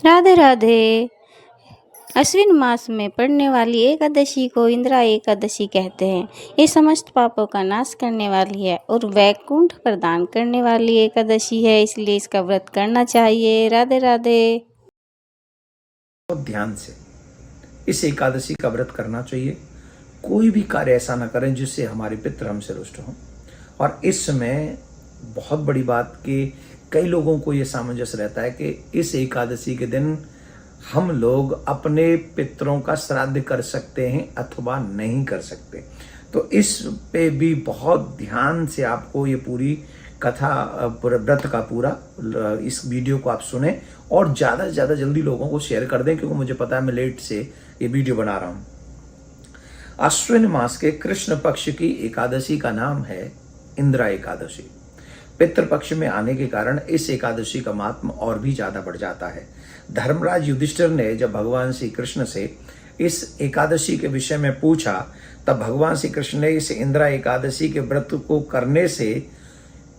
राधे राधे। अश्विन मास में पड़ने वाली एकादशी को इंदिरा एकादशी कहते हैं। ये समस्त पापों का नाश करने वाली है और वैकुंठ प्रदान करने वाली एकादशी है, इसलिए इसका व्रत करना चाहिए। राधे राधे। बहुत ध्यान से इस एकादशी का व्रत करना चाहिए। कोई भी कार्य ऐसा ना करें जिससे हमारे पितृ हमसे रुष्ट हों। और इस समय बहुत बड़ी बात कि कई लोगों को ये सामंजस्य रहता है कि इस एकादशी के दिन हम लोग अपने पितरों का श्राद्ध कर सकते हैं अथवा नहीं कर सकते। तो इस पे भी बहुत ध्यान से आपको ये पूरी कथा व्रत का पूरा इस वीडियो को आप सुने और ज़्यादा से ज़्यादा जल्दी लोगों को शेयर कर दें, क्योंकि मुझे पता है मैं लेट से ये वीडियो बना रहा हूँ। अश्विन मास के कृष्ण पक्ष की एकादशी का नाम है इंदिरा एकादशी। पितृपक्ष में आने के कारण इस एकादशी का महात्म और भी ज्यादा बढ़ जाता है। धर्मराज युधिष्ठिर ने जब भगवान श्री कृष्ण से इस एकादशी के विषय में पूछा, तब भगवान श्री कृष्ण ने इस इंदिरा एकादशी के व्रत को करने से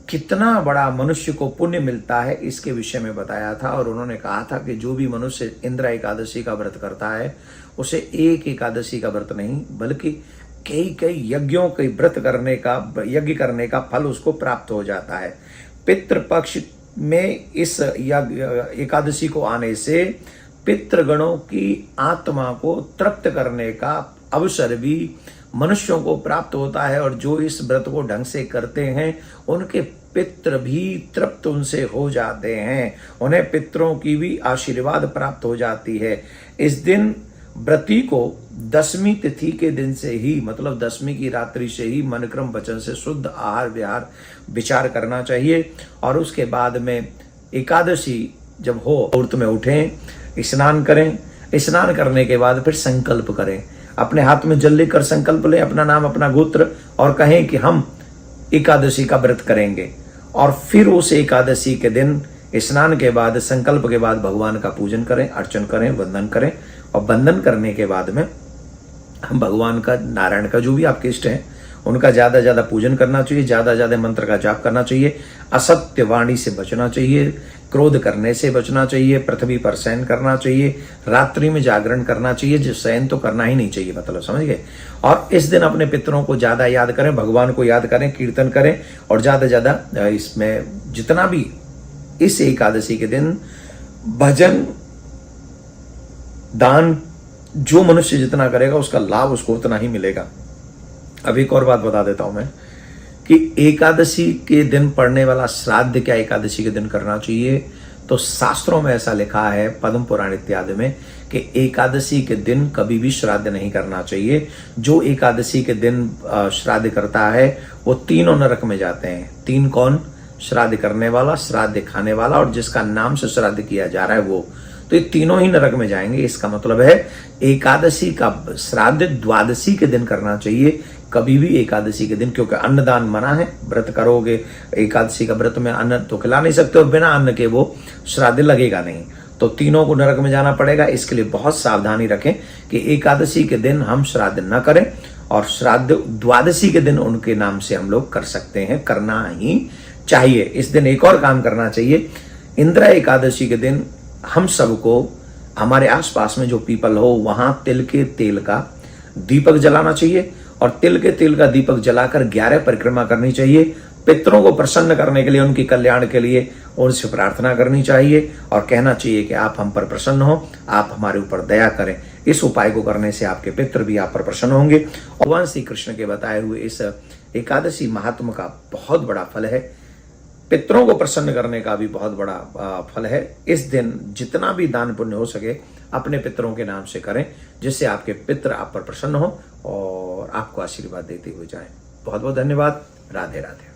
कितना बड़ा मनुष्य को पुण्य मिलता है इसके विषय में बताया था। और उन्होंने कहा था कि जो भी मनुष्य इंदिरा एकादशी का व्रत करता है उसे एक एकादशी का व्रत नहीं बल्कि कई यज्ञों के यज्ञ करने का फल उसको प्राप्त हो जाता है। पितृपक्ष में इस एकादशी को आने से पितृगणों की आत्मा को तृप्त करने का अवसर भी मनुष्यों को प्राप्त होता है। और जो इस व्रत को ढंग से करते हैं उनके पितृ भी तृप्त उनसे हो जाते हैं, उन्हें पितरों की भी आशीर्वाद प्राप्त हो जाती है। इस दिन व्रती को दसवीं तिथि के दिन से ही, मतलब दसवीं की रात्रि से ही मन क्रम वचन से शुद्ध आहार विहार विचार करना चाहिए। और उसके बाद में एकादशी जब हो मुहूर्त में उठें, स्नान करें। स्नान करने के बाद फिर संकल्प करें, अपने हाथ में जल लेकर संकल्प लें, अपना नाम अपना गोत्र, और कहें कि हम एकादशी का व्रत करेंगे। और फिर उस एकादशी के दिन स्नान के बाद संकल्प के बाद भगवान का पूजन करें, अर्चन करें, वंदन करें। और वंदन करने के बाद में हम भगवान का, नारायण का, जो भी आपके इष्ट हैं उनका ज्यादा ज्यादा पूजन करना चाहिए, ज्यादा ज्यादा मंत्र का जाप करना चाहिए, असत्य वाणी से बचना चाहिए, क्रोध करने से बचना चाहिए, पृथ्वी पर शयन करना चाहिए, रात्रि में जागरण करना चाहिए। जो शयन तो करना ही नहीं चाहिए, मतलब समझ गए। और इस दिन अपने पितरों को ज्यादा याद करें, भगवान को याद करें, कीर्तन करें। और ज्यादा ज्यादा इसमें जितना भी इस एकादशी के दिन भजन दान जो मनुष्य जितना करेगा उसका लाभ उसको उतना ही मिलेगा। अब एक और बात बता देता हूं मैं कि एकादशी के दिन पड़ने वाला श्राद्ध क्या एकादशी के दिन करना चाहिए। तो शास्त्रों में ऐसा लिखा है, पद्म पुराण इत्यादि में, कि एकादशी के दिन कभी भी श्राद्ध नहीं करना चाहिए। जो एकादशी के दिन श्राद्ध करता है वो तीनों नरक में जाते हैं। तीन कौन? श्राद्ध करने वाला, श्राद्ध खाने वाला और जिसका नाम से श्राद्ध किया जा रहा है वो। तो ये तीनों ही नरक में जाएंगे। इसका मतलब है एकादशी का श्राद्ध द्वादशी के दिन करना चाहिए, कभी भी एकादशी के दिन, क्योंकि अन्नदान मना है। व्रत करोगे एकादशी का व्रत में अन्न तो खिला नहीं सकते हो, बिना अन्न के वो श्राद्ध लगेगा नहीं। तो तीनों को नरक में जाना पड़ेगा। इसके लिए बहुत सावधानी रखें कि एकादशी के दिन हम श्राद्ध न करें, और श्राद्ध द्वादशी के दिन उनके नाम से हम लोग कर सकते हैं, करना ही चाहिए। इस दिन एक और काम करना चाहिए। इंदिरा एकादशी के दिन हम सबको हमारे आसपास में जो पीपल हो वहां तिल के तेल का दीपक जलाना चाहिए। और तिल के तेल का दीपक जलाकर 11 परिक्रमा करनी चाहिए। पितरों को प्रसन्न करने के लिए, उनके कल्याण के लिए उनसे प्रार्थना करनी चाहिए और कहना चाहिए कि आप हम पर प्रसन्न हो, आप हमारे ऊपर दया करें। इस उपाय को करने से आपके पितृ भी आप पर प्रसन्न होंगे। भगवान श्री कृष्ण के बताए हुए इस एकादशी महात्म का बहुत बड़ा फल है। पितरों को प्रसन्न करने का भी बहुत बड़ा फल है। इस दिन जितना भी दान पुण्य हो सके अपने पितरों के नाम से करें, जिससे आपके पितृ आप पर प्रसन्न हो और आपको आशीर्वाद देते हुए जाएं। बहुत बहुत धन्यवाद। राधे राधे।